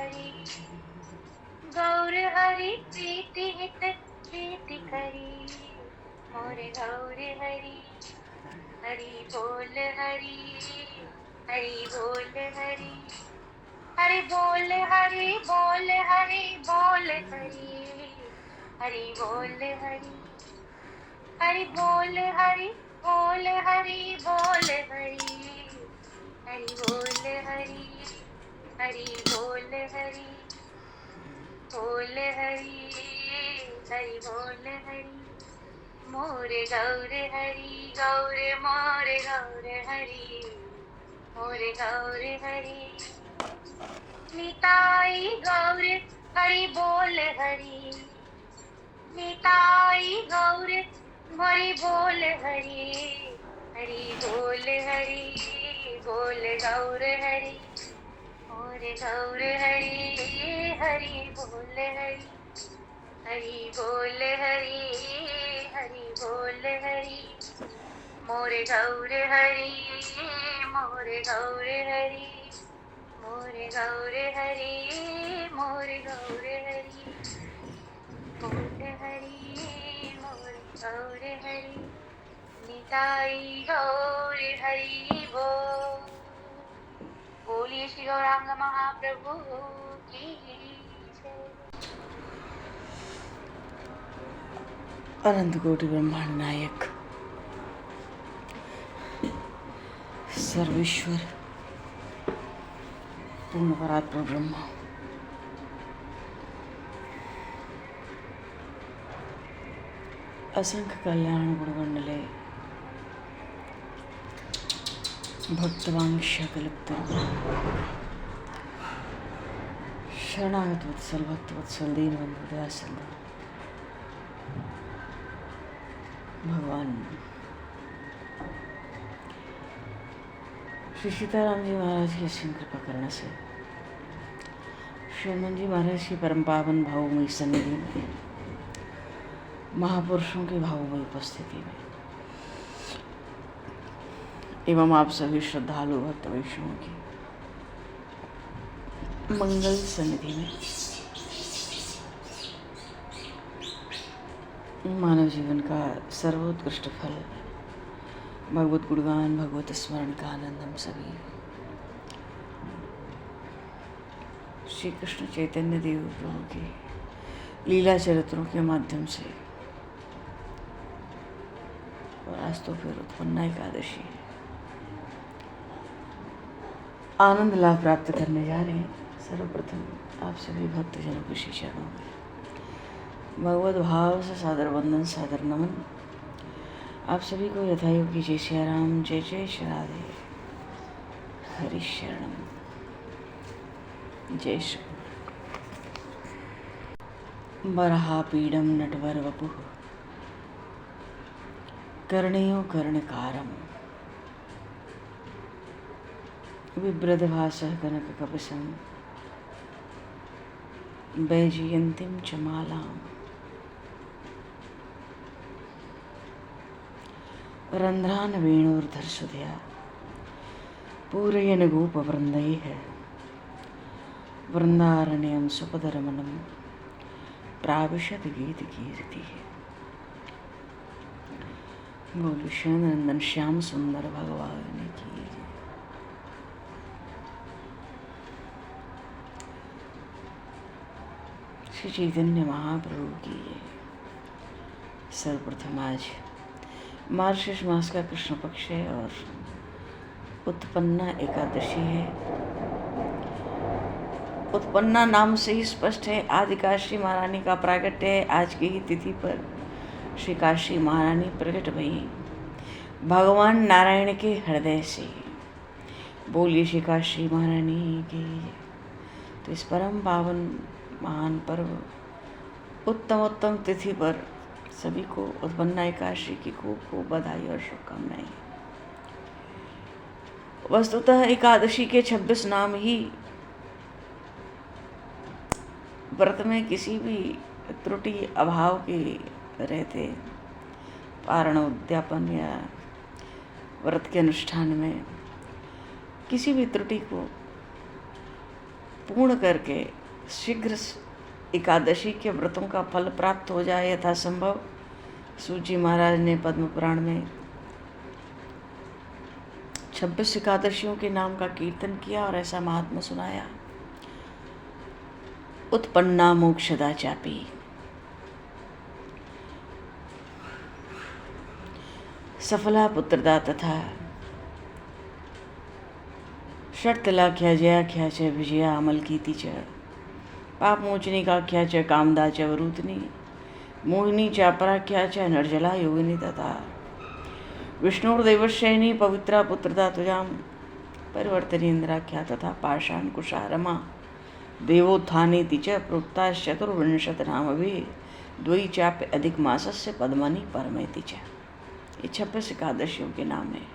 हरि गौर हरि प्रीति हित प्रीति करी मोरे गौर हरि हरि बोल हरि हरि बोल हरि हरि बोल हरि बोल हरि बोल हरि हरि बोल हरि हरि बोल हरि बोल हरि बोल हरि हरि बोल हरि हरि बोल हरि बोल हरि हरि बोल हरि मोरे गौर हरि गौर मोरे गौर हरि मोरे गौर हरि निताई गौर हरि बोल हरि निताई गौर हरि बोल हरि हरि बोल हरि बोल गौर हरि मोरे गौर हरि हरि बोल हरि हरि बोल हरि हरि बोल हरि मोरे गौर हरि मोरे गौर हरि मोरे गौर हरि मोरे गौर हरि बोल हरि मोरे गौर हरि निताई गौर हरि बोल। बोलिए श्री गौरांग महाप्रभु की जय। अनंत कोटि ब्रह्मांड नायक सर्वेश्वर पूर्ण परात्पर ब्रह्म असंख्य कल्याण गुणमंडले भक्तवांश कल्पित शरणागत वत्सल भक्तवत्सल दीनबंधु दयासल भगवान श्री सीताराम जी महाराज की असीम कृपा करने से श्री हनुमान जी महाराज की परम पावन भावमयी सन्निधि में महापुरुषों की भावमयी उपस्थिति में एवं आप सभी श्रद्धालु भक्त वैष्णवों की मंगल सन्निधि में मानव जीवन का सर्वोत्कृष्ट फल भगवत गुणगान भगवत स्मरण का आनंद हम सभी श्री कृष्ण चैतन्य देव प्रभु के लीला चरित्रों के माध्यम से और आज तो फिर उत्पन्ना एकादशी आनंद लाभ प्राप्त करने जा रहे हैं। सर्वप्रथम आप सभी भक्तजनों के श्री चरणों में भगवत भाव से सादर वंदन सादर नमन। आप सभी को यथायोग्य जय श्री राम जय जय श्री राधे हरि शरणम जय श्री वराहपीडं नटवर वपुः कर्णयो कर्णकारम् बिभ्रद्भासः कनककपशं वैजयन्तीं च मालाम् रन्ध्रान् वेणोर्धर्षुधया पूरयन् गोपवृन्दैः वृन्दारण्यं सुपदरमणं प्राविशत गीतकीर्तिः। बोलो श्यामनंदन श्याम सुंदर भगवान की। श्री चैतन्य महाप्रभु की। सर्वप्रथम आज मार्गशीर्ष मास का कृष्ण पक्ष है और उत्पन्ना एकादशी है। उत्पन्ना नाम से ही स्पष्ट है आदि काशी महारानी का प्रागट्य है। आज की ही तिथि पर श्री काशी महारानी प्रकट भई भगवान नारायण के हृदय से। बोलिए श्री काशी महारानी की। तो इस परम पावन महान पर्व उत्तम तिथि पर सभी को उत्पन्ना एकादशी की खूब खूब बधाई और शुभकामनाएं। वस्तुतः एकादशी के 26 नाम ही व्रत में किसी भी त्रुटि अभाव के रहते, पारण उद्यापन या व्रत के अनुष्ठान में किसी भी त्रुटि को पूर्ण करके शीघ्र एकादशी के व्रतों का फल प्राप्त हो जाए यथासंभव, सूजी महाराज ने पद्म पुराण में 26 एकादशियों के नाम का कीर्तन किया और ऐसा महात्मा सुनाया। उत्पन्ना मोक्षदा चापी, सफला पुत्रदा तथा षट्तलाख्या जयाख्या च विजया अमल कीती च, पाप मोचनी काख्या च कामदा च वरूतनी, मोहिनी चापराख्या च नर्जला योगिनी तथा विष्णुर्देवशयनी पवित्रा पुत्रदा तुजाम, परिवर्तनीन्द्राख्या तथा पाषाण कुशारमा, देवोत्थानेति च प्रोक्ता चतुर्विंशत नाम भी द्वि चाप्य अधिक मासस्य पद्मनि परमेति च। ये 26 एकादशियों के नाम हैं।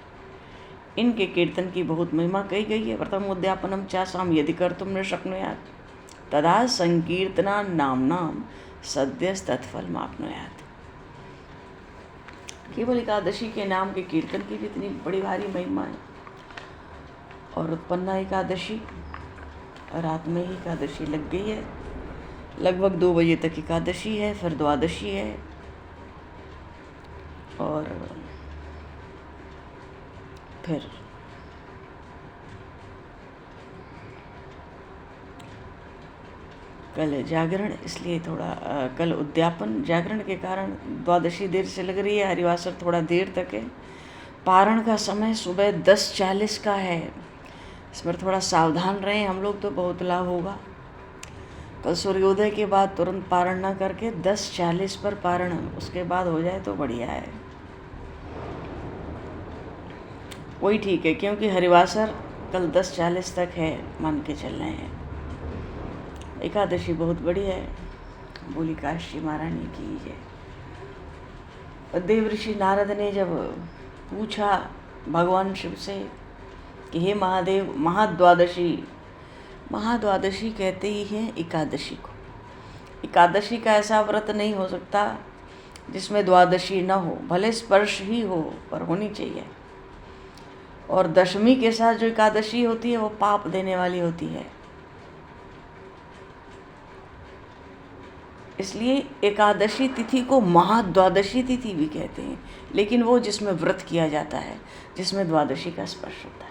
इनके कीर्तन की बहुत महिमा कही गई है। व्रतम उद्यापनम चासाम यदि कर्तुम न शक्नुयात् तदा संकीर्तना नाम सद्यस तत्फल माप्नुयात्। केवल एकादशी के नाम के कीर्तन की भी इतनी बड़ी भारी महिमा है। और उत्पन्ना एकादशी, रात में ही एकादशी लग गई है, लगभग 2 बजे तक एकादशी है, फिर द्वादशी है और फिर कल जागरण, इसलिए थोड़ा कल उद्यापन जागरण के कारण द्वादशी देर से लग रही है। हरिवासर थोड़ा देर तक है। पारण का समय सुबह 10:40 का है। इस पर थोड़ा सावधान रहें। हम लोग तो बहुत लाभ होगा। कल सूर्योदय के बाद तुरंत पारण ना करके 10:40 पर पारण उसके बाद हो जाए तो बढ़िया है, वही ठीक है, क्योंकि हरिवासर कल 10:40 तक है, मान के चल रहे हैं। एकादशी बहुत बड़ी है। बोली काशी महारानी की जय। देवऋषि नारद ने जब पूछा भगवान शिव से कि हे महादेव, महाद्वादशी कहते ही हैं एकादशी को। एकादशी का ऐसा व्रत नहीं हो सकता जिसमें द्वादशी न हो, भले स्पर्श ही हो पर होनी चाहिए। और दशमी के साथ जो एकादशी होती है वो पाप देने वाली होती है। इसलिए एकादशी तिथि को महाद्वादशी तिथि भी कहते हैं, लेकिन वो जिसमें व्रत किया जाता है, जिसमें द्वादशी का स्पर्श होता है।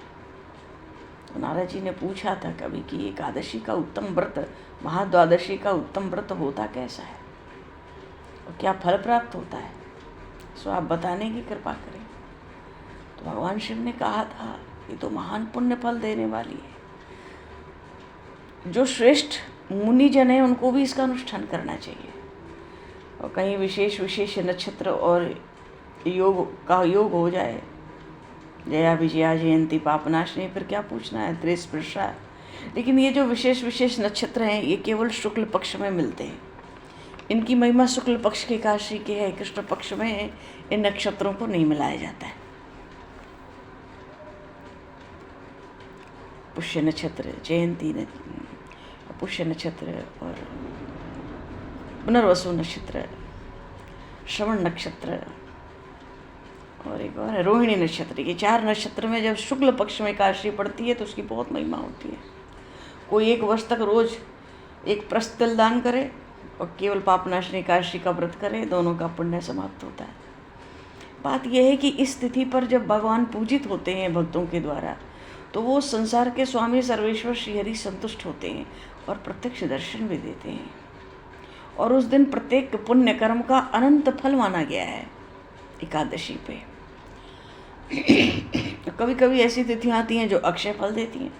तो नारद जी ने पूछा था कभी कि एकादशी का उत्तम व्रत, महाद्वादशी का उत्तम व्रत होता कैसा है और क्या फल प्राप्त होता है, सो आप बताने की कृपा करें। तो भगवान शिव ने कहा था ये तो महान पुण्य फल देने वाली है। जो श्रेष्ठ मुनिजन हैं उनको भी इसका अनुष्ठान करना चाहिए। और कहीं विशेष नक्षत्र और योग हो जाए, जया विजया जयंती पापनाशनी, फिर क्या पूछना है, त्रिश पृष्ठा। लेकिन ये जो विशेष नक्षत्र हैं ये केवल शुक्ल पक्ष में मिलते हैं। इनकी महिमा शुक्ल पक्ष के एकादशी की है। कृष्ण पक्ष में इन नक्षत्रों को नहीं मिलाया जाता है। पुष्य नक्षत्र, जयंती पुष्य नक्षत्र और पुनर्वसु नक्षत्र, श्रवण नक्षत्र और एक और है रोहिणी नक्षत्र। ये 4 नक्षत्र में जब शुक्ल पक्ष में एकादशी पड़ती है तो उसकी बहुत महिमा होती है। कोई 1 वर्ष तक रोज एक प्रस्तल दान करे और केवल पापनाशनी एकादशी का व्रत करे, दोनों का पुण्य समाप्त होता है। बात यह है कि इस तिथि पर जब भगवान पूजित होते हैं भक्तों के द्वारा, तो वो संसार के स्वामी सर्वेश्वर श्री हरि संतुष्ट होते हैं और प्रत्यक्ष दर्शन भी देते हैं। और उस दिन प्रत्येक पुण्य कर्म का अनंत फल माना गया है एकादशी पे। कभी कभी ऐसी तिथियां आती हैं जो अक्षय फल देती हैं।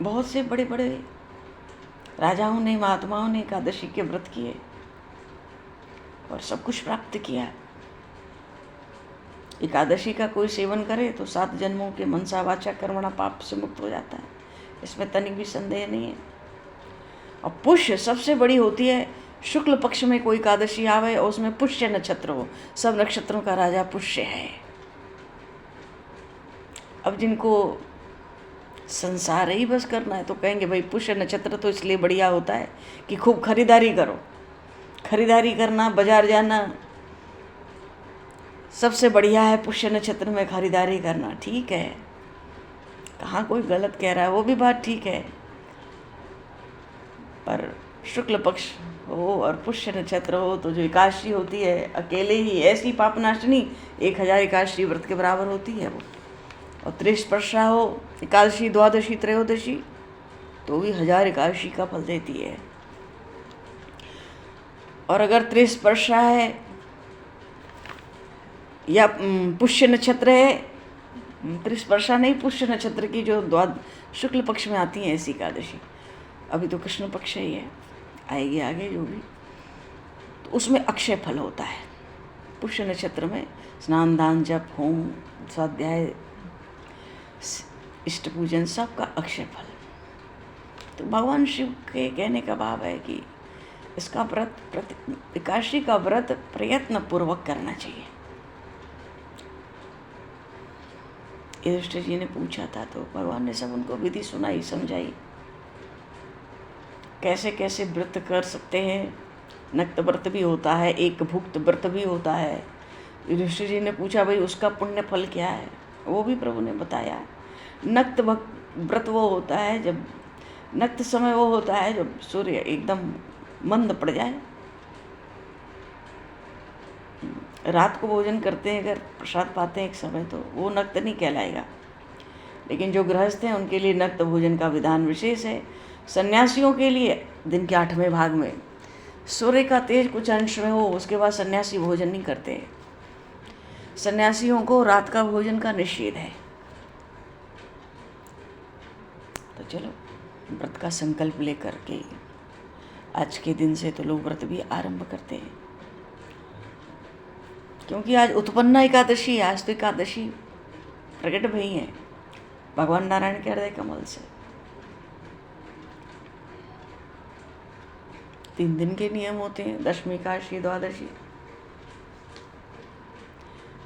बहुत से बड़े बड़े राजाओं ने, महात्माओं ने एकादशी के व्रत किए और सब कुछ प्राप्त किया। एकादशी का कोई सेवन करे तो 7 जन्मों के मनसा वाचा कर्मणा पाप से मुक्त हो जाता है, इसमें तनिक भी संदेह नहीं है। और पुष्य सबसे बड़ी होती है। शुक्ल पक्ष में कोई एकादशी आवे और उसमें पुष्य नक्षत्र हो, सब नक्षत्रों का राजा पुष्य है। अब जिनको संसार ही बस करना है तो कहेंगे भाई पुष्य नक्षत्र तो इसलिए बढ़िया होता है कि खूब खरीदारी करो। खरीदारी करना, बाजार जाना सबसे बढ़िया है पुष्य नक्षत्र में खरीदारी करना, ठीक है। हाँ कोई गलत कह रहा है, वो भी बात ठीक है, पर शुक्ल पक्ष हो और पुष्य नक्षत्र हो तो जो एकादशी होती है अकेले ही ऐसी पापनाशनी 1000 एकादशी व्रत के बराबर होती है वो। और त्रिस्पर्शा हो एकादशी, द्वादशी, त्रयोदशी तो भी 1000 एकादशी का फल देती है। और अगर त्रिस्पर्शा है या पुष्य नक्षत्र है, त्रिस्पर्शा नहीं, पुष्य नक्षत्र की जो शुक्ल पक्ष में आती है ऐसी एकादशी, अभी तो कृष्ण पक्ष ही है, आएगी आगे जो भी, तो उसमें अक्षय फल होता है। पुष्य नक्षत्र में स्नान, दान, जप, होम, स्वाध्याय, इष्ट पूजन, सबका अक्षय फल। तो भगवान शिव के कहने का भाव है कि इसका व्रत, एकादशी का व्रत प्रयत्न पूर्वक करना चाहिए। युधिष्ठिर जी ने पूछा था तो भगवान ने सब उनको विधि सुनाई, समझाई, कैसे कैसे व्रत कर सकते हैं। नक्त व्रत भी होता है, एक भुक्त व्रत भी होता है। युधिष्ठिर जी ने पूछा भाई उसका पुण्य फल क्या है, वो भी प्रभु ने बताया। नक्त व्रत वो होता है जब नक्त समय वो होता है जब सूर्य एकदम मंद पड़ जाए, रात को भोजन करते हैं, अगर प्रसाद पाते हैं एक समय तो वो नक्त नहीं कहलाएगा। लेकिन जो गृहस्थ हैं उनके लिए नक्त भोजन का विधान विशेष है। सन्यासियों के लिए दिन के 8वें भाग में सूर्य का तेज कुछ अंश में हो, उसके बाद सन्यासी भोजन नहीं करते। सन्यासियों को रात का भोजन का निषेध है। तो चलो व्रत का संकल्प लेकर के आज के दिन से तो लोग व्रत भी आरंभ करते हैं, क्योंकि आज उत्पन्ना एकादशी, आज तो एकादशी प्रकट भई है भगवान नारायण के हृदय कमल से। 3 दिन के नियम होते हैं, दशमी, एकादशी, द्वादशी,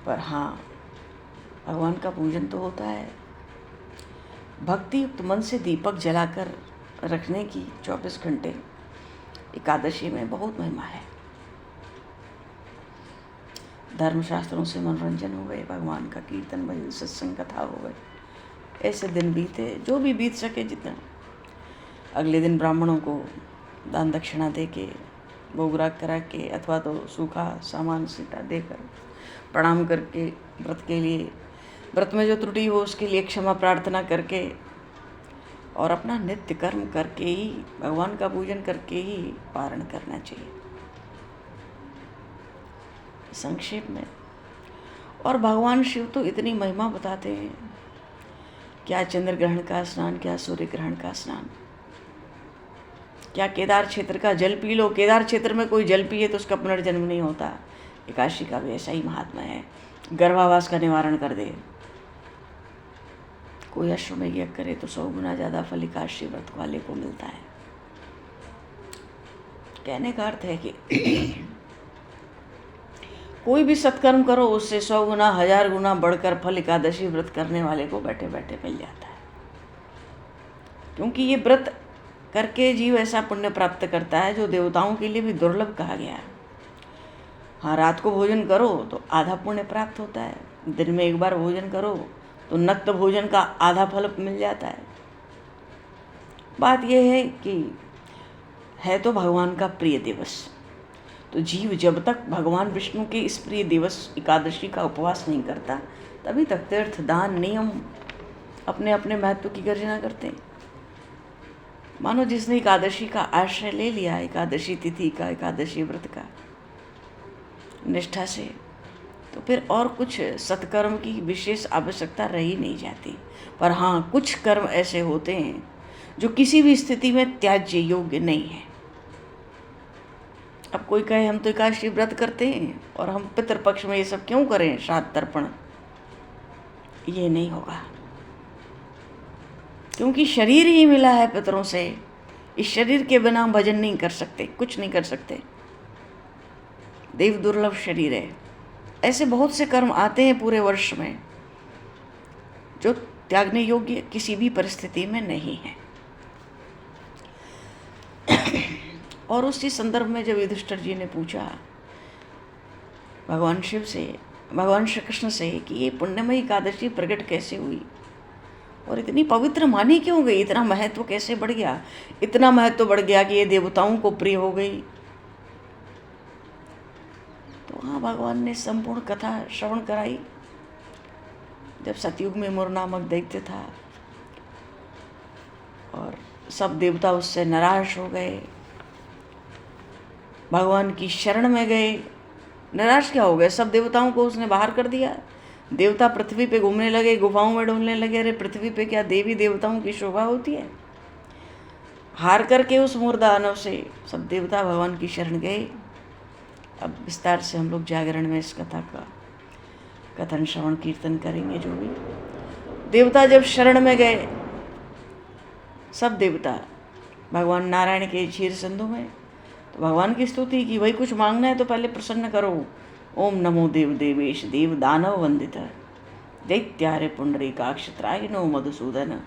पर हाँ भगवान का पूजन तो होता है। भक्ति युक्त मन से दीपक जलाकर रखने की 24 घंटे एकादशी में बहुत महिमा है। धर्मशास्त्रों से मनोरंजन हो गए, भगवान का कीर्तन, भजन, सत्संग, कथा हो गए, ऐसे दिन बीते, जो भी बीत सके जितना। अगले दिन ब्राह्मणों को दान दक्षिणा दे के, भोग राग करा के, अथवा तो सूखा सामान सीटा देकर प्रणाम करके, व्रत के लिए, व्रत में जो त्रुटि हो उसके लिए क्षमा प्रार्थना करके और अपना नित्य कर्म करके ही, भगवान का पूजन करके ही पारण करना चाहिए संक्षेप में। और भगवान शिव तो इतनी महिमा बताते हैं, क्या चंद्र ग्रहण का स्नान, क्या सूर्य ग्रहण का स्नान, क्या केदार क्षेत्र का जल पी लो। केदार क्षेत्र में कोई जल पिए तो उसका पुनर्जन्म नहीं होता। एकादशी का भी ऐसा ही महात्मा है, गर्भावास का निवारण कर दे। कोई अश्वमेध यज्ञ करे तो 100 गुना ज़्यादा फल एकादशी व्रत वाले को मिलता है। कहने का अर्थ है कि कोई भी सत्कर्म करो उससे 100 गुना, 1000 गुना बढ़कर फल एकादशी व्रत करने वाले को बैठे बैठे मिल जाता है। क्योंकि ये व्रत करके जीव ऐसा पुण्य प्राप्त करता है जो देवताओं के लिए भी दुर्लभ कहा गया है। हाँ, रात को भोजन करो तो आधा पुण्य प्राप्त होता है, दिन में एक बार भोजन करो तो नक्त भोजन का आधा फल मिल जाता है। बात यह है कि है तो भगवान का प्रिय दिवस, तो जीव जब तक भगवान विष्णु के इस प्रिय दिवस एकादशी का उपवास नहीं करता तभी तक तीर्थ, दान, नियम अपने अपने महत्व की गर्जना करते हैं। मानो जिसने एकादशी का आश्रय ले लिया, एकादशी तिथि का, एकादशी व्रत का निष्ठा से, तो फिर और कुछ सत्कर्म की विशेष आवश्यकता रही नहीं जाती। पर हाँ, कुछ कर्म ऐसे होते हैं जो किसी भी स्थिति में त्याज्य योग्य नहीं है। अब कोई कहे हम तो एकादशी व्रत करते हैं और हम पितृपक्ष में ये सब क्यों करें, श्राद्ध तर्पण, ये नहीं होगा। क्योंकि शरीर ही मिला है पितरों से, इस शरीर के बिना भजन नहीं कर सकते, कुछ नहीं कर सकते। देव दुर्लभ शरीर है। ऐसे बहुत से कर्म आते हैं पूरे वर्ष में जो त्यागने योग्य किसी भी परिस्थिति में नहीं है। और उसी संदर्भ में जब युधिष्ठिर जी ने पूछा भगवान शिव से, भगवान श्री कृष्ण से कि ये पुण्यमयी एकादशी प्रकट कैसे हुई, और इतनी पवित्र मानी क्यों गई? इतना महत्व कैसे बढ़ गया? इतना महत्व बढ़ गया कि ये देवताओं को प्रिय हो गई। तो वहाँ भगवान ने संपूर्ण कथा श्रवण कराई। जब सतयुग में मुर नामक दैत्य था और सब देवता उससे निराश हो गए, भगवान की शरण में गए। निराश क्या हो गए? सब देवताओं को उसने बाहर कर दिया। देवता पृथ्वी पे घूमने लगे, गुफाओं में ढूंढने लगे। अरे पृथ्वी पे क्या देवी देवताओं की शोभा होती है? हार करके उस मूर दानव से सब देवता भगवान की शरण गए। अब विस्तार से हम लोग जागरण में इस कथा का कथन श्रवण कीर्तन करेंगे। जो भी देवता जब शरण में गए, सब देवता भगवान नारायण के क्षीर सिंधु में, तो भगवान की स्तुति की, भाई कुछ मांगना है तो पहले प्रसन्न करो। ओम नमो देव देवेश देव दानव वंदित दैत्यारे पुंडरीकाक्ष त्राहिनो मधुसूदन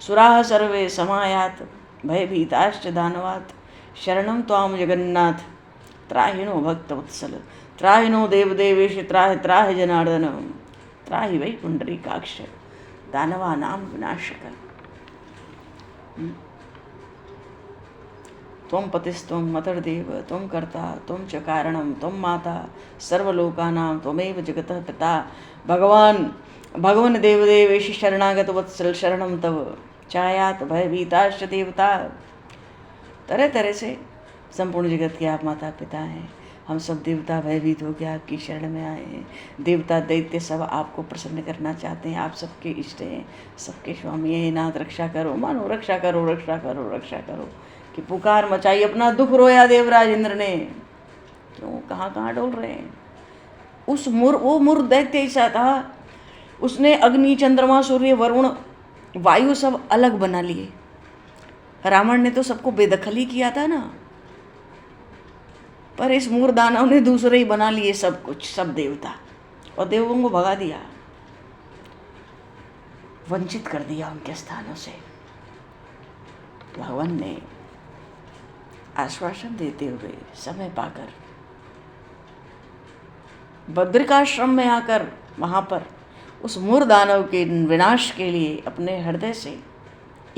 सुराः सर्वे समायात भयभीताश्च दानवात् शरणं त्वां जगन्नाथ त्राहिनो भक्तवत्सल त्राहिनो देव देवेश त्राहि त्राहि जनार्दन त्राहि वै पुंडरीकाक्ष दानवानां विनाशक। त्वं पतिस्त्वं मतर्देव त्वं कर्ता त्वं च कारणं त्वं माता सर्वलोकानां त्वमेव जगतः पिता। भगवान देवदेवेश शरणागत वत्सल शरणं तव चायात भयभीताश्च देवता। तरह तरह से संपूर्ण जगत के आप माता पिता हैं। हम सब देवता भयभीत होकर आपकी शरण में आए हैं। देवता दैत्य सब आपको प्रसन्न करना चाहते हैं। आप सबके इष्ट हैं, सबके स्वामी हैं। नाथ रक्षा करो, मानो रक्षा करो, रक्षा करो, रक्षा करो कि पुकार मचाई। अपना दुख रोया देवराज इंद्र ने। क्यों, कहाँ कहाँ डोल रहे हैं? वो मुर दैत्य ऐसा था, उसने अग्नि चंद्रमा सूर्य वरुण वायु सब अलग बना लिए। रावण ने तो सबको बेदखल ही किया था ना, पर इस मूर दानव ने दूसरे ही बना लिए सब कुछ, सब देवता, और देवों को भगा दिया, वंचित कर दिया उनके स्थानों से। भगवान ने आश्वासन देते हुए समय पाकर बद्रिकाश्रम में आकर वहाँ पर उस मूर दानव के विनाश के लिए अपने हृदय से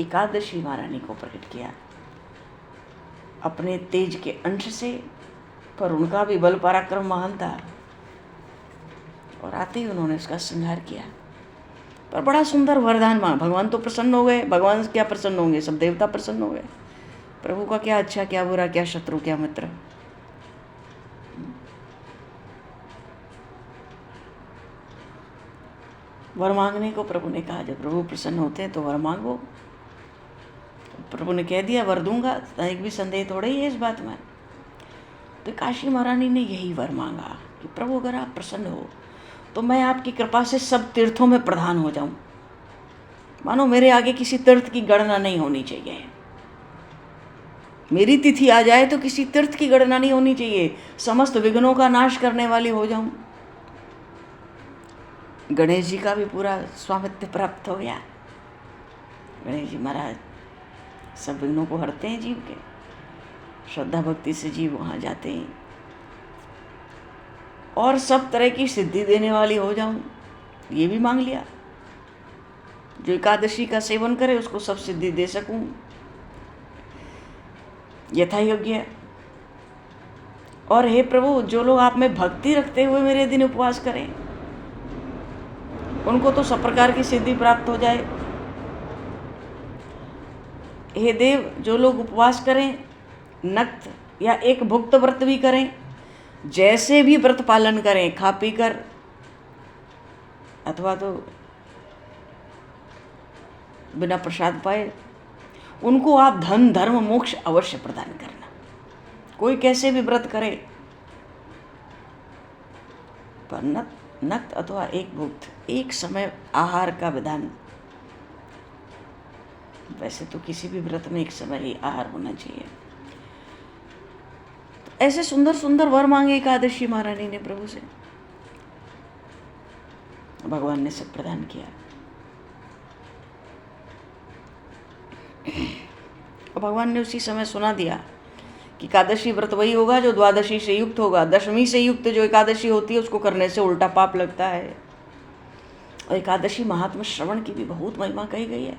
एकादशी महारानी को प्रकट किया अपने तेज के अंश से। पर उनका भी बल पराक्रम महान था और आते ही उन्होंने उसका संहार किया। पर बड़ा सुंदर वरदान मांगा। भगवान तो प्रसन्न हो गए। भगवान क्या प्रसन्न होंगे? सब देवता प्रसन्न हो गए। प्रभु का क्या अच्छा क्या बुरा, क्या शत्रु क्या मित्र। वर मांगने को प्रभु ने कहा। जब प्रभु प्रसन्न होते हैं तो वर मांगो। प्रभु ने कह दिया वर दूंगा, एक भी संदेह थोड़ा ही है इस बात में। तो काशी महारानी ने यही वर मांगा कि प्रभु अगर आप प्रसन्न हो तो मैं आपकी कृपा से सब तीर्थों में प्रधान हो जाऊं। मानो मेरे आगे किसी तीर्थ की गणना नहीं होनी चाहिए। मेरी तिथि आ जाए तो किसी तीर्थ की गणना नहीं होनी चाहिए। समस्त विघ्नों का नाश करने वाली हो जाऊं। गणेश जी का भी पूरा स्वामित्व प्राप्त हो गया। गणेश जी महाराज सब विघ्नों को हरते हैं जीव के। श्रद्धा भक्ति से जीव वहाँ जाते हैं। और सब तरह की सिद्धि देने वाली हो जाऊं, ये भी मांग लिया। जो एकादशी का सेवन करे उसको सब सिद्धि दे सकूं यथा योग्य। और हे प्रभु, जो लोग आप में भक्ति रखते हुए मेरे दिन उपवास करें उनको तो सब प्रकार की सिद्धि प्राप्त हो जाए। हे देव, जो लोग उपवास करें, नक्त या एक भुक्त व्रत भी करें, जैसे भी व्रत पालन करें, खा पी कर अथवा तो बिना प्रसाद पाए, उनको आप धन धर्म मोक्ष अवश्य प्रदान करना। कोई कैसे भी व्रत करे, पर नक्त अथवा एक भुक्त, एक समय आहार का विधान। वैसे तो किसी भी व्रत में एक समय ही आहार होना चाहिए। तो ऐसे सुंदर सुंदर वर मांगे एकादशी महारानी ने प्रभु से। भगवान ने सब प्रदान किया। और भगवान ने उसी समय सुना दिया कि एकादशी व्रत वही होगा जो द्वादशी से युक्त होगा। दशमी से युक्त जो एकादशी होती है उसको करने से उल्टा पाप लगता है। और एकादशी महात्मा श्रवण की भी बहुत महिमा कही गई है।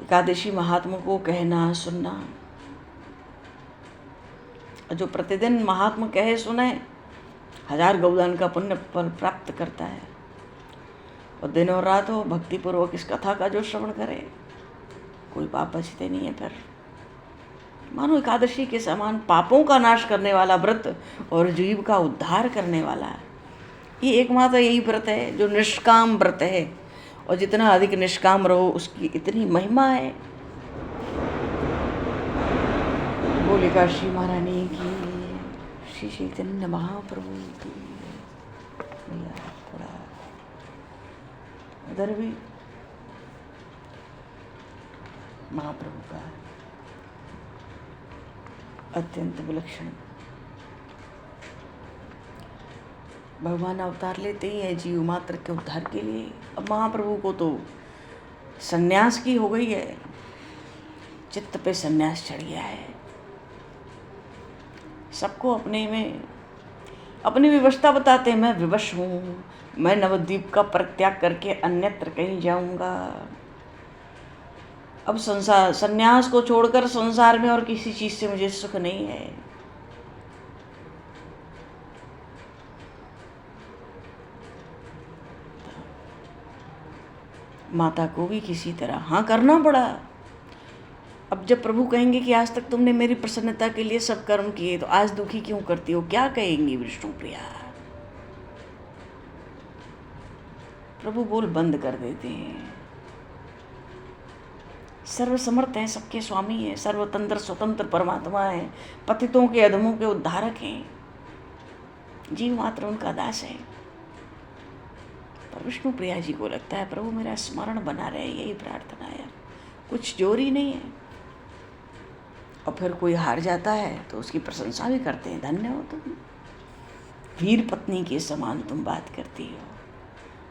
एकादशी महात्मा को कहना सुनना, जो प्रतिदिन महात्मा कहे सुने 1000 गौदान का पुण्य फल प्राप्त करता है। और दिन और रात हो भक्तिपूर्वक इस कथा का जो श्रवण करे, कोई पाप बचते नहीं है। फिर मानो एकादशी के समान पापों का नाश करने वाला व्रत और जीव का उद्धार करने वाला, ये एकमात्र यही व्रत है जो निष्काम व्रत है। और जितना अधिक निष्काम रहो उसकी इतनी महिमा है। बोले काशी महारानी की, श्री चैतन्य महाप्रभु की। थोड़ा उधर भी महाप्रभु का अत्यंत विलक्षण। भगवान अवतार लेते ही है जीव मात्र के उद्धार के लिए। अब महाप्रभु को तो सन्यास की हो गई है, चित्त पे सन्यास चढ़ गया है। सबको अपने में अपनी विवशता बताते हैं। मैं विवश हूँ, मैं नवद्वीप का परित्याग करके अन्यत्र कहीं जाऊंगा। अब संसार सन्यास को छोड़कर संसार में और किसी चीज से मुझे सुख नहीं है। माता को भी किसी तरह हाँ करना पड़ा। अब जब प्रभु कहेंगे कि आज तक तुमने मेरी प्रसन्नता के लिए सब कर्म किए, तो आज दुखी क्यों करती हो, क्या कहेंगी विष्णु प्रिया? प्रभु बोल बंद कर देते हैं। सर्वसमर्थ हैं, सबके स्वामी हैं, सर्वतंत्र स्वतंत्र परमात्मा हैं, पतितों के अधमों के उद्धारक हैं, जीव मात्र उनका दास है। पर विष्णु प्रिया जी को लगता है प्रभु मेरा स्मरण बना रहे, यही प्रार्थना है, कुछ जोर ही नहीं है। और फिर कोई हार जाता है तो उसकी प्रशंसा भी करते हैं, धन्य हो तुम, वीर पत्नी के समान तुम बात करती हो,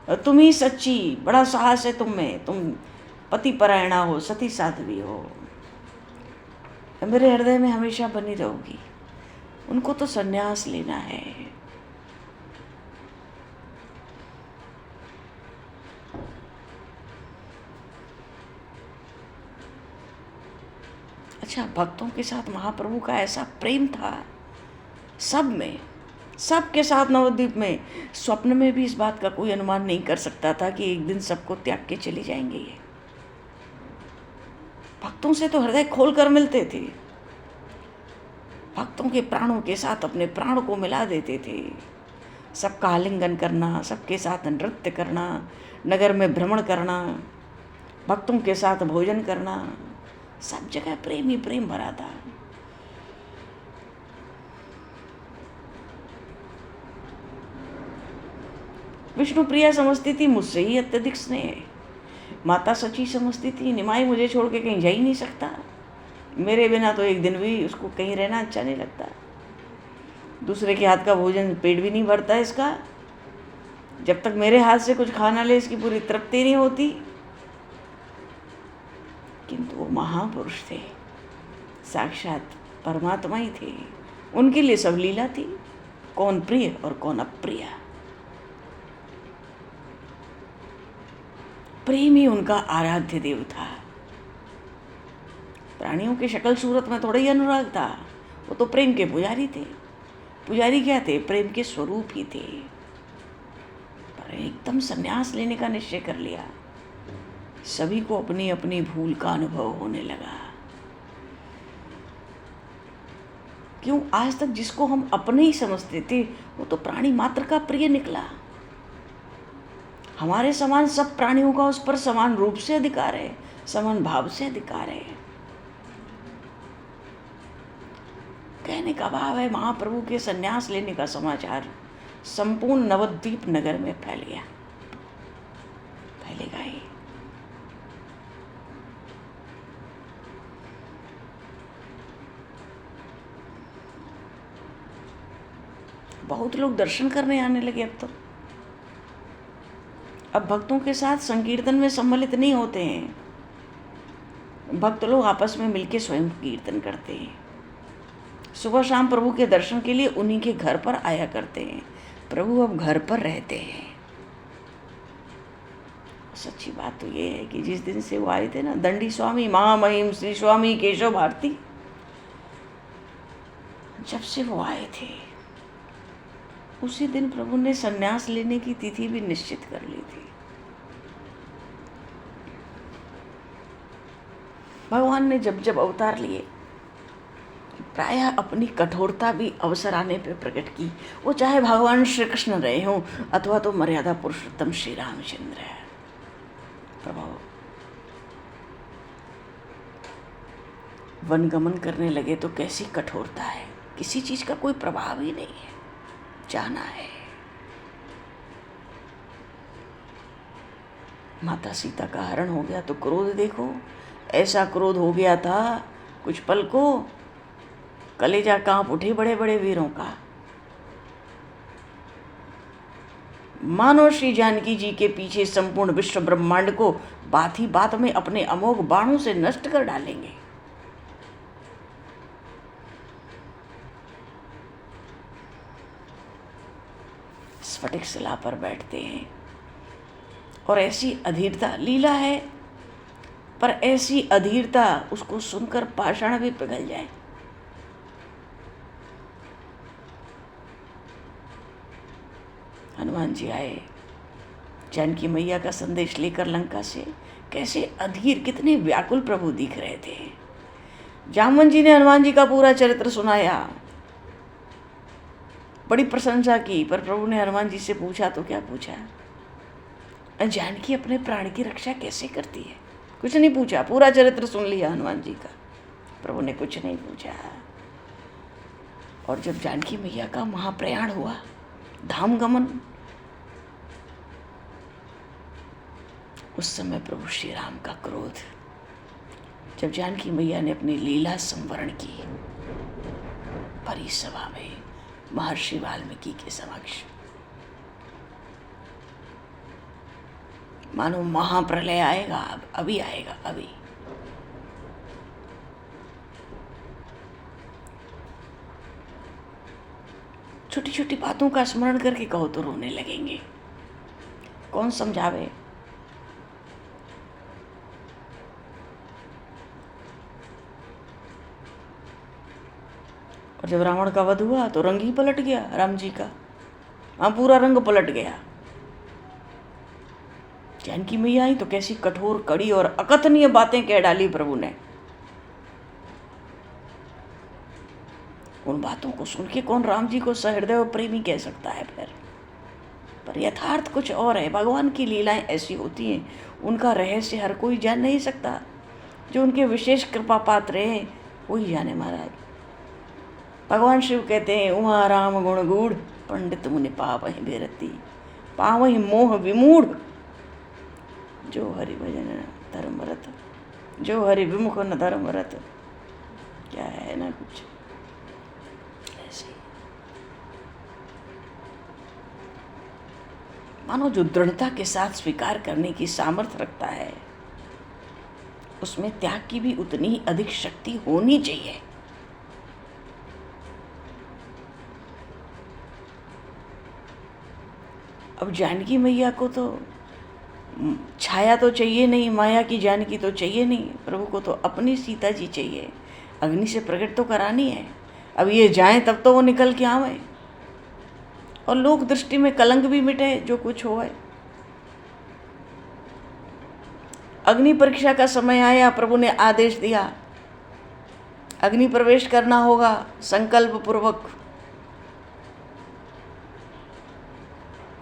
और तुम ही सच्ची, बड़ा साहस है तुम में, तुम पति परायणा हो, सती साध्वी हो, मेरे हृदय में हमेशा बनी रहोगी। उनको तो संन्यास लेना है। अच्छा, भक्तों के साथ महाप्रभु का ऐसा प्रेम था, सब में, सबके साथ नवद्वीप में। स्वप्न में भी इस बात का कोई अनुमान नहीं कर सकता था कि एक दिन सबको त्याग के चले जाएंगे ये। भक्तों से तो हृदय खोल कर मिलते थे, भक्तों के प्राणों के साथ अपने प्राण को मिला देते थे। सबका आलिंगन करना, सबके साथ नृत्य करना, नगर में भ्रमण करना, भक्तों के साथ भोजन करना, सब जगह प्रेम ही प्रेम भरा था। विष्णु प्रिया समझती थी मुझसे ही अत्यधिक स्नेह, माता सची समझती थी निमाई मुझे छोड़ के कहीं जा ही नहीं सकता, मेरे बिना तो एक दिन भी उसको कहीं रहना अच्छा नहीं लगता। दूसरे के हाथ का भोजन पेट भी नहीं भरता इसका, जब तक मेरे हाथ से कुछ खाना ले इसकी पूरी तृप्ति नहीं होती। किंतु वो महापुरुष थे, साक्षात परमात्मा ही थे, उनके लिए सब लीला थी, कौन प्रिय और कौन अप्रिय। प्रेम ही उनका आराध्य देव था। प्राणियों के शक्ल सूरत में थोड़ा ही अनुराग था, वो तो प्रेम के पुजारी थे। पुजारी क्या थे? प्रेम के स्वरूप ही थे। पर एकदम संन्यास लेने का निश्चय कर लिया, सभी को अपनी अपनी भूल का अनुभव होने लगा। क्यों? आज तक जिसको हम अपने ही समझते थे वो तो प्राणी मात्र का प्रिय निकला। हमारे समान सब प्राणियों का उस पर समान रूप से अधिकार है, समान भाव से अधिकार है। कहने का भाव है महाप्रभु के संन्यास लेने का समाचार संपूर्ण नवद्वीप नगर में फैल गया, फैलेगा ही। बहुत लोग दर्शन करने आने लगे। अब भक्तों के साथ संकीर्तन में सम्मिलित नहीं होते हैं, भक्त लोग आपस में मिलके स्वयं कीर्तन करते हैं। सुबह शाम प्रभु के दर्शन के लिए उन्हीं के घर पर आया करते हैं। प्रभु अब घर पर रहते हैं। सच्ची बात तो ये है कि जिस दिन से वो आए थे ना, दंडी स्वामी महामहिम श्री स्वामी केशव भारती, जब से वो आए थे उसी दिन प्रभु ने संन्यास लेने की तिथि भी निश्चित कर ली थी। भगवान ने जब जब अवतार लिए प्रायः अपनी कठोरता भी अवसर आने पर प्रकट की। वो चाहे भगवान श्री कृष्ण रहे हों अथवा तो मर्यादा पुरुषोत्तम श्री रामचंद्र है। प्रभाव वनगमन करने लगे तो कैसी कठोरता है, किसी चीज का कोई प्रभाव ही नहीं है, जाना है। माता सीता का हरण हो गया तो क्रोध देखो, ऐसा क्रोध हो गया था कुछ पल को कलेजा कांप उठे बड़े बड़े वीरों का। मानो श्री जानकी जी के पीछे संपूर्ण विश्व ब्रह्मांड को बात ही बात में अपने अमोघ बाणों से नष्ट कर डालेंगे। स्फटिक शिला पर बैठते हैं और ऐसी अधीरता, लीला है पर ऐसी अधीरता, उसको सुनकर पाषाण भी पिघल जाए। हनुमान जी आए जानकी मैया का संदेश लेकर लंका से, कैसे अधीर, कितने व्याकुल प्रभु दिख रहे थे। जामवन जी ने हनुमान जी का पूरा चरित्र सुनाया, बड़ी प्रशंसा की, पर प्रभु ने हनुमान जी से पूछा तो क्या पूछा, जानकी अपने प्राण की रक्षा कैसे करती है, कुछ नहीं पूछा। पूरा चरित्र सुन लिया हनुमान जी का, प्रभु ने कुछ नहीं पूछा। और जब जानकी मैया का महाप्रयाण हुआ, धाम गमन, उस समय प्रभु श्री राम का क्रोध, जब जानकी मैया ने अपनी लीला संवरण की भरी सभा में महर्षि वाल्मीकि के समक्ष, मानो महाप्रलय आएगा, अभी आएगा, अभी। छोटी छोटी बातों का स्मरण करके कहो तो रोने लगेंगे, कौन समझावे। और जब रावण का वध हुआ तो रंग ही पलट गया राम जी का, हाँ पूरा रंग पलट गया। जानकी मैया आई तो कैसी कठोर, कड़ी और अकथनीय बातें कह डाली प्रभु ने। उन बातों को सुन के कौन राम जी को सहृदय और प्रेमी कह सकता है फिर। पर यथार्थ कुछ और है। भगवान की लीलाएं ऐसी होती हैं, उनका रहस्य हर कोई जान नहीं सकता। जो उनके विशेष कृपा पात्र हैं वही जाने महाराज। भगवान शिव कहते हैं, उहाँ राम गुण गूढ़, पंडित मुनि पावहि बिरति, पावहि मोह विमूढ़, जो हरि भजन धर्म रत, जो हरि विमुख न धर्म रत। क्या है ना कुछ ऐसे। मानो जो दृढ़ता के साथ स्वीकार करने की सामर्थ्य रखता है, उसमें त्याग की भी उतनी ही अधिक शक्ति होनी चाहिए। अब जानकी मैया को तो छाया तो चाहिए नहीं, माया की जानकी तो चाहिए नहीं, प्रभु को तो अपनी सीता जी चाहिए। अग्नि से प्रकट तो करानी है। अब ये जाएं तब तो वो निकल के आवे और लोक दृष्टि में कलंक भी मिटे, जो कुछ होए। अग्नि परीक्षा का समय आया, प्रभु ने आदेश दिया अग्नि प्रवेश करना होगा संकल्प पूर्वक।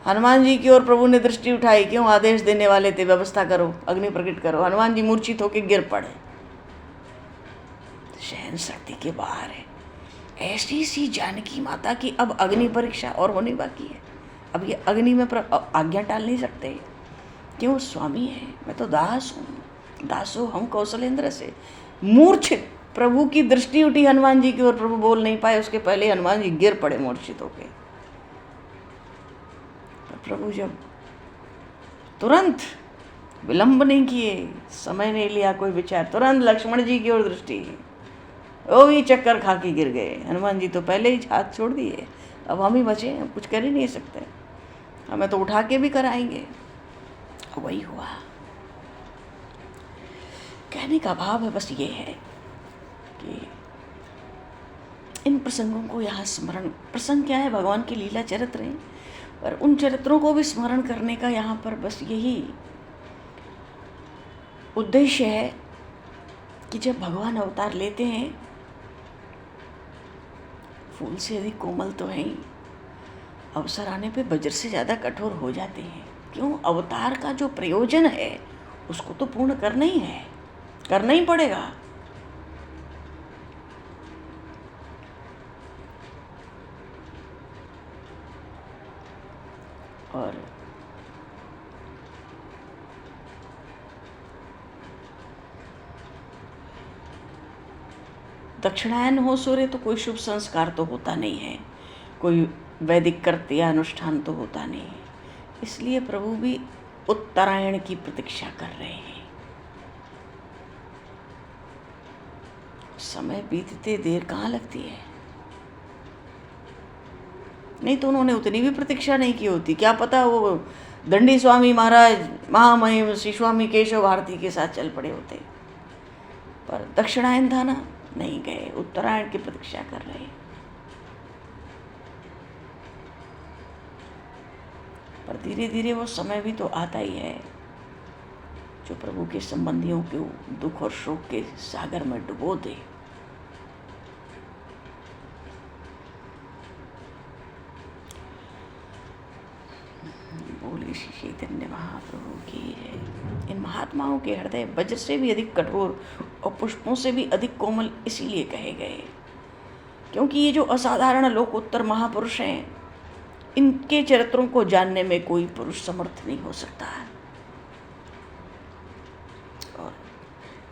हनुमान जी की ओर प्रभु ने दृष्टि उठाई, क्यों आदेश देने वाले थे, व्यवस्था करो, अग्नि प्रकट करो। हनुमान जी मूर्छित होकर गिर पड़े। सहन शक्ति के बाहर है। ऐसी सी जानकी माता की अब अग्नि परीक्षा और होने बाकी है। अब ये अग्नि में आज्ञा टाल नहीं सकते, क्यों, स्वामी है, मैं तो दास हूँ, दासो हम कौशलेंद्र से। मूर्छित प्रभु की दृष्टि उठी हनुमान जी की ओर, प्रभु बोल नहीं पाए, उसके पहले हनुमान जी गिर पड़े मूर्छित होके। प्रभु जब तुरंत विलंब नहीं किए, समय नहीं लिया कोई विचार, तुरंत लक्ष्मण जी की ओर दृष्टि, वो भी चक्कर खा के गिर गए। हनुमान जी तो पहले ही हाथ छोड़ दिए, अब हम ही बचे, हम कुछ कर ही नहीं सकते, हमें तो उठा के भी कराएंगे। वही हुआ। कहने का भाव है बस ये है कि इन प्रसंगों को यहाँ स्मरण, प्रसंग क्या है, भगवान के लीला चरित्र हैं, पर उन चरित्रों को भी स्मरण करने का यहाँ पर बस यही उद्देश्य है कि जब भगवान अवतार लेते हैं, फूल से अधिक कोमल तो है ही, अवसर आने पे वज्र से ज़्यादा कठोर हो जाते हैं। क्यों? अवतार का जो प्रयोजन है उसको तो पूर्ण करना ही है, करना ही पड़ेगा। और दक्षिणायन हो सूर्य तो कोई शुभ संस्कार तो होता नहीं है, कोई वैदिक कृत्य या अनुष्ठान तो होता नहीं है। इसलिए प्रभु भी उत्तरायण की प्रतीक्षा कर रहे हैं। समय बीतते देर कहाँ लगती है? नहीं तो उन्होंने उतनी भी प्रतीक्षा नहीं की होती, क्या पता वो दंडी स्वामी महाराज महामहिम श्री स्वामी केशव भारती के साथ चल पड़े होते। पर दक्षिणायन था ना, नहीं गए, उत्तरायण की प्रतीक्षा कर रहे हैं। पर धीरे धीरे वो समय भी तो आता ही है जो प्रभु के संबंधियों को दुख और शोक के सागर में डुबो दे। बोले श्री चैतन्य महाप्रभु की है। इन महात्माओं के हृदय वज्र से भी अधिक कठोर और पुष्पों से भी अधिक कोमल इसीलिए कहे गए क्योंकि ये जो असाधारण लोकोत्तर महापुरुष हैं, इनके चरित्रों को जानने में कोई पुरुष समर्थ नहीं हो सकता है। और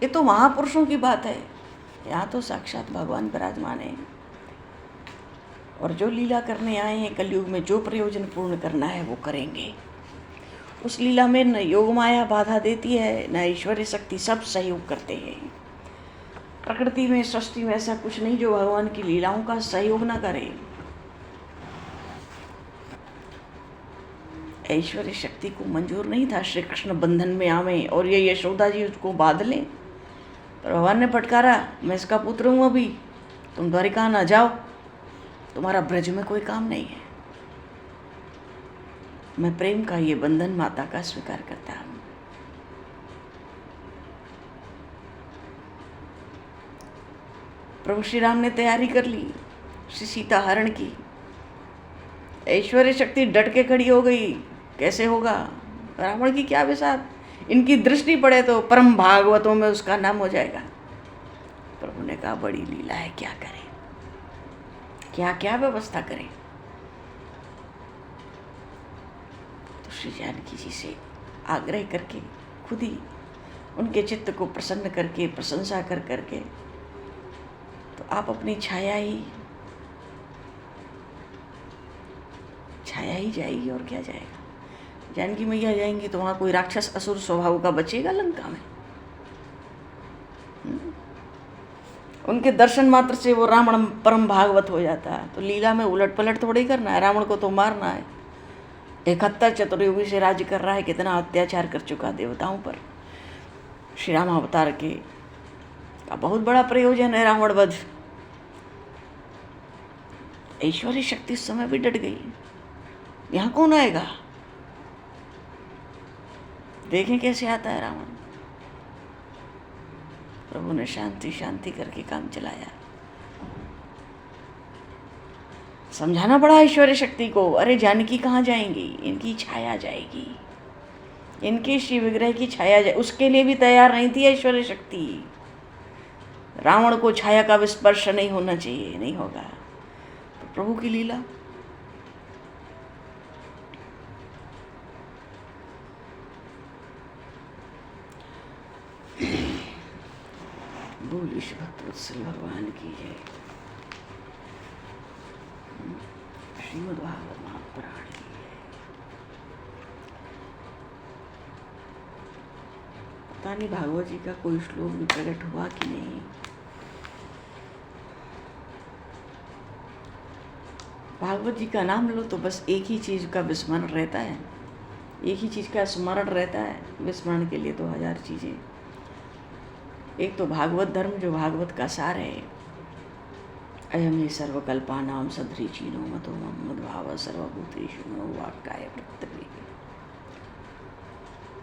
ये तो महापुरुषों की बात है, यहाँ तो साक्षात भगवान विराजमान है और जो लीला करने आए हैं कलयुग में, जो प्रयोजन पूर्ण करना है वो करेंगे। उस लीला में न योग माया बाधा देती है, न ऐश्वर्य शक्ति, सब सहयोग करते हैं। प्रकृति में, सृष्टि में ऐसा कुछ नहीं जो भगवान की लीलाओं का सहयोग न करे। ऐश्वर्य शक्ति को मंजूर नहीं था श्री कृष्ण बंधन में आवे और ये यशोदा जी उसको बांध लें, पर भगवान ने फटकारा, मैं इसका पुत्र हूँ, अभी तुम द्वारिका ना जाओ, तुम्हारा ब्रज में कोई काम नहीं है। मैं प्रेम का ये बंधन माता का स्वीकार करता हूँ। प्रभु श्री राम ने तैयारी कर ली श्री सीता हरण की। ऐश्वर्य शक्ति डट के खड़ी हो गई, कैसे होगा? रावण की क्या विसात, इनकी दृष्टि पड़े तो परम भागवतों में उसका नाम हो जाएगा। प्रभु ने कहा बड़ी लीला है, क्या करें, क्या क्या व्यवस्था करें। तो श्री जानकी जी से आग्रह करके खुद ही उनके चित्त को प्रसन्न करके, प्रशंसा कर करके, तो आप अपनी छाया ही जाएगी और क्या जाएगा। जानकी मैया जाएंगी तो वहाँ कोई राक्षस असुर स्वभाव का बचेगा लंका में? उनके दर्शन मात्र से वो रावण परम भागवत हो जाता है। तो लीला में उलट पलट थोड़ी करना है, रावण को तो मारना है। 71 चतुर्युगी से राज्य कर रहा है, कितना अत्याचार कर चुका देवताओं पर। श्री राम अवतार का बहुत बड़ा प्रयोजन है रावण वध। ऐश्वर्य शक्ति उस समय भी डट गई, यहाँ कौन आएगा? देखें कैसे आता है रावण। प्रभु ने शांति शांति करके काम चलाया। समझाना पड़ा ऐश्वर्य शक्ति को, अरे जानकी कहाँ जाएंगी, इनकी छाया जाएगी, इनके श्री विग्रह की छाया जाए। उसके लिए भी तैयार नहीं थी ऐश्वर्य शक्ति। रावण को छाया का विस्पर्श नहीं होना चाहिए, नहीं होगा। तो प्रभु की लीला। बोलिए भक्त वत्सल भगवान की जय। श्रीमद् भागवत महापुराण की जय। पता नहीं भागवत जी का कोई श्लोक भी प्रकट हुआ कि नहीं। भागवत जी का नाम लो तो बस एक ही चीज का विस्मरण रहता है, एक ही चीज़ का स्मरण रहता है, विस्मरण के लिए तो हजार चीज़ें। एक तो भागवत धर्म जो भागवत का सार है, अयम ही सर्वकल्पानां सदृचीनो मतो मम मद्भाव सर्वभूतेषु मनोवाक्काय प्रत्यग्नि।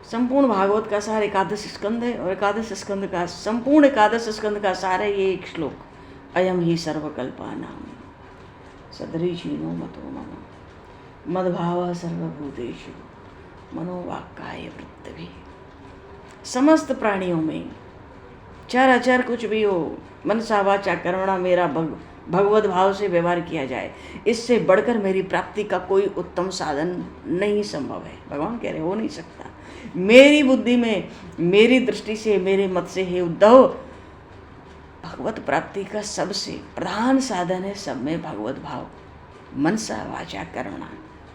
संपूर्ण भागवत का सार एकादश स्कंद है, और एकादश स्कंद का संपूर्ण एकादश स्कंद का सार है ये एक श्लोक, अयम ही सर्वकल्पानां सदृचीनो मतो मम मद्भाव सर्वभूतेषु मनोवाक्काय प्रत्यग्नि। समस्त प्राणियों में चर अचर कुछ भी हो, मनसा वाचा कर्मणा मेरा भगवत भाव से व्यवहार किया जाए, इससे बढ़कर मेरी प्राप्ति का कोई उत्तम साधन नहीं संभव है। भगवान कह रहे हो नहीं सकता। मेरी बुद्धि में, मेरी दृष्टि से, मेरे मत से हे उद्धव, भगवत प्राप्ति का सबसे प्रधान साधन है सब में भगवत भाव, मनसा वाचा कर्मणा,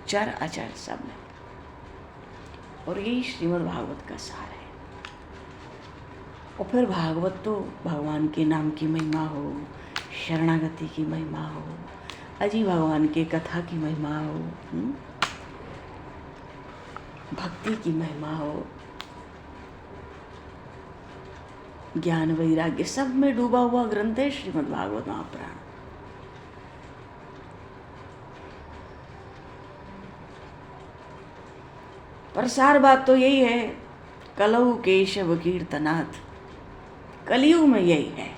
चर अचर सब में। और यही श्रीमद् भागवत का सार है। और फिर भागवत तो भगवान के नाम की महिमा हो, शरणागति की महिमा हो, अजी भगवान के कथा की महिमा हो, भक्ति की महिमा हो, ज्ञान वैराग्य सब में डूबा हुआ ग्रंथ है श्रीमद् भागवत महापुराण। पर सार बात तो यही है, कलौ केशव कीर्तनाथ, कलयुग में यही है।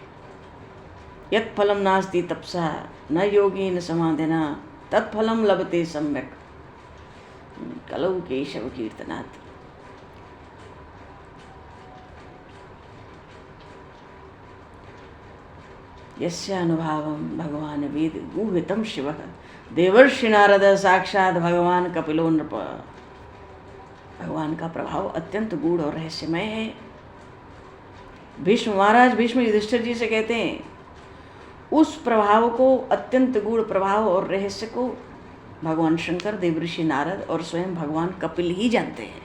यत् फलम नास्ति तपसा न योगेन समाधिना तत्फलम लभते सम्यक, कलौ केशव कीर्तनाथ। यस्यानुभावं भगवान वेद गुह्यतम शिवः, देवर्षि नारद साक्षात भगवान कपिलो नृप। भगवान का प्रभाव अत्यंत गूढ़ और रहस्यमय है। भीष्म महाराज भीष्म युधिष्ठिर जी से कहते हैं, उस प्रभाव को, अत्यंत गूढ़ प्रभाव और रहस्य को भगवान शंकर, देवऋषि नारद और स्वयं भगवान कपिल ही जानते हैं।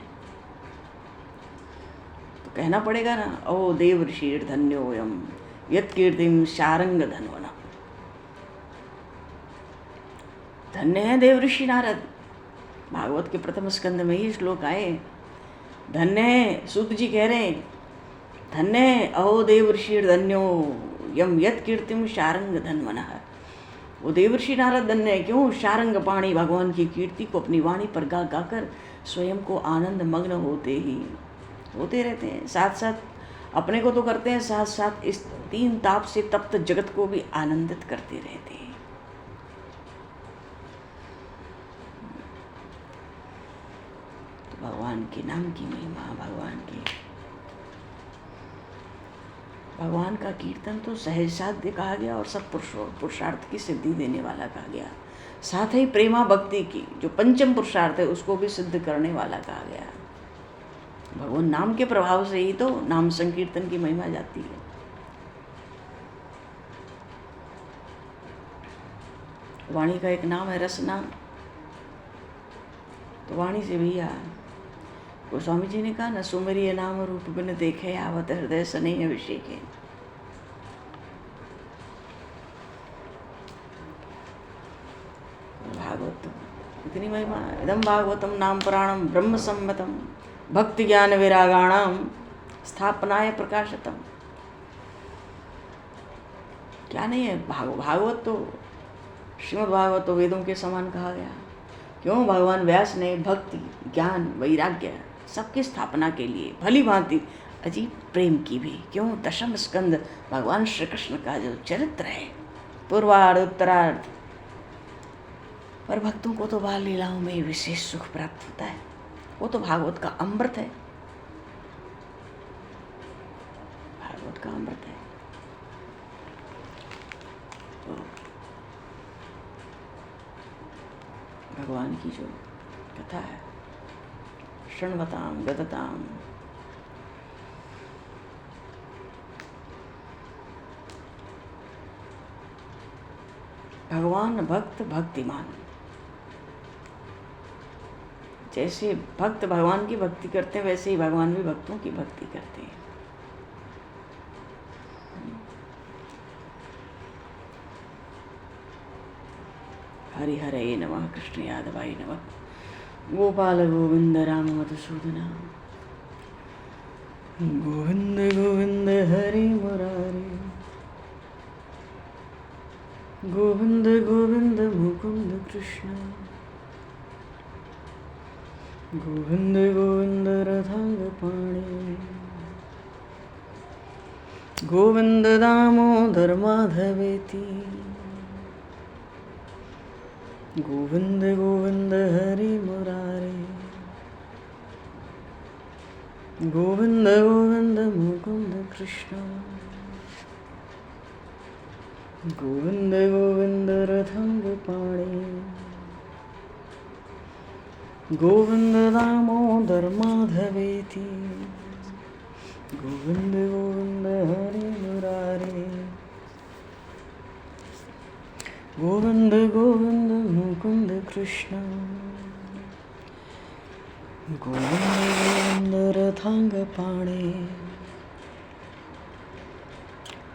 तो कहना पड़ेगा ना, ओ देवऋषि धन्योयम यत् कीर्तिम शारंग धन्वना। धन्य है देवऋषि नारद। भागवत के प्रथम स्कंद में ही श्लोक आए, धन्य है, सूत जी कह रहे हैं, धन्य है अहो देवऋषि धन्यो यम यत् कीर्तिम शारंग धन्वनः। वो देवऋषि नारद धन्य है, क्यों? शारंग पाणी, भगवान की कीर्ति को अपनी वाणी पर गा गाकर स्वयं को आनंद मग्न होते रहते हैं। साथ साथ अपने को तो करते हैं, साथ साथ इस तीन ताप से तप्त जगत को भी आनंदित करते रहते हैं। तो भगवान के नाम की महिमा, भगवान का कीर्तन तो सहज साध्य कहा गया और सब पुरुषार्थ की सिद्धि देने वाला कहा गया। साथ ही प्रेमा भक्ति की जो पंचम पुरुषार्थ है उसको भी सिद्ध करने वाला कहा गया। भगवान नाम के प्रभाव से ही तो नाम संकीर्तन की महिमा जाती है। वाणी का एक नाम है रस नाम। तो वाणी से भैया गोस्वामी जी ने कहा न, सुमरिय नाम रूप बिन देखे आवत हृदय स्नेह अभिषेके। भागवत इतनी महिमा। इदम भागवतम नाम पुराणम ब्रह्म सम्मतम भक्ति ज्ञान विरागाणाम स्थापनाय प्रकाशतम। क्या नहीं है भागवत तो, श्रीमद् भागवत तो वेदों के समान कहा गया। क्यों? भगवान व्यास ने भक्ति ज्ञान वैराग्य सबकी स्थापना के लिए भली भांति अजीब प्रेम की भी। क्यों? दशम स्कंद भगवान श्री कृष्ण का जो चरित्र है, पूर्वार्ध उत्तरार्ध, पर भक्तों को तो बाल लीलाओं में विशेष सुख प्राप्त होता है। वो तो भागवत का अमृत है, भागवत का अमृत है। तो भगवान की जो कथा है, शृण्वताम गदताम, भगवान भक्त भक्तिमान। जैसे भक्त भगवान की भक्ति करते हैं वैसे ही भगवान भी भक्तों की भक्ति करते हैं। हरि हरे नमः, कृष्ण यादवाय नमः, गोपाल गोविंद राम मधुसूदना गोविंद गोविंद हरि मुरारी गोविंद गोविंद मुकुंद कृष्ण गोविंद गोविंद रथांग पाणी गोविंद दामोदर माधवेति गोविंद गोविंद हरि मुरारी गोविंद गोविंद मुकुंद कृष्ण गोविंद गोविंद रथंग पाणी गोविंद दामोदर माधवेति गोविंद गोविंद हरि मुरारी गोविंद गोविंद मुकुंद कृष्ण गोविंद गोविंद रथांग पाणी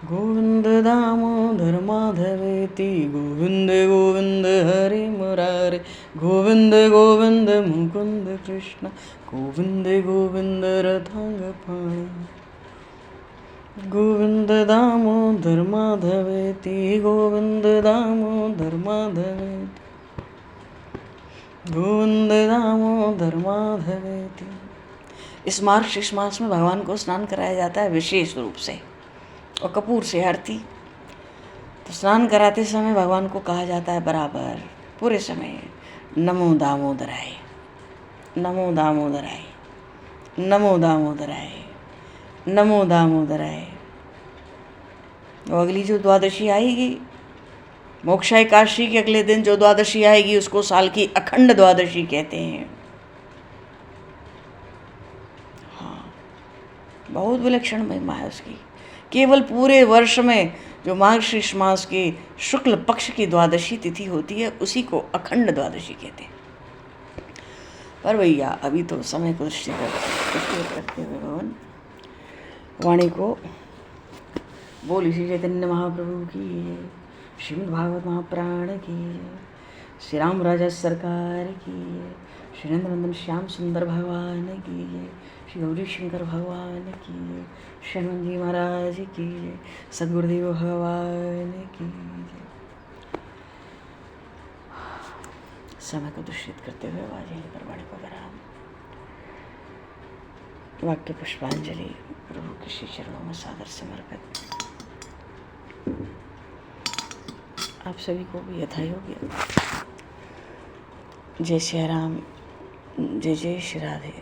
गोविंद दामोदर माधवेति गोविंद गोविंद हरि मुरारी गोविंद गोविंद मुकुंद कृष्ण गोविंद गोविंद रथांग पाणी गोविंद दामोदर माधवेति गोविंद दामोदर माधवेति गोविंद दामोदर माधवेति। इस मार्गशीर्ष मास में भगवान को स्नान कराया जाता है विशेष रूप से और कपूर से आरती। तो स्नान कराते समय भगवान को कहा जाता है बराबर पूरे समय नमो दामोदराय नमो दामोदराय नमो दामोदराय नमो दामोदराय। और अगली जो द्वादशी आएगी मोक्षा एकादशी के अगले दिन जो द्वादशी आएगी उसको साल की अखंड द्वादशी कहते हैं। हाँ, बहुत विलक्षण महिमा है उसकी। केवल पूरे वर्ष में जो मार्गशीर्ष मास की शुक्ल पक्ष की द्वादशी तिथि होती है उसी को अखंड द्वादशी कहते हैं। पर भैया अभी तो समय को दृष्टिगत करते हुए भगवान वाणी को बोली श्री चैतन्य महाप्रभु की श्रीमद् भागवत महापुराण की श्री राम राजा सरकार की श्री नंदनंदन श्याम सुंदर भगवान की श्री गौरी शंकर भगवान की हनुमान जी महाराज की सदगुरुदेव भगवान की। समय को दूषित करते हुए वाणी परवाणी को विराम। वाक्य पुष्पांजलि प्रभु के श्री चरणों में सादर समर्पित। आप सभी को भी यथायोग्य जय श्री राम जय जय श्री राधे।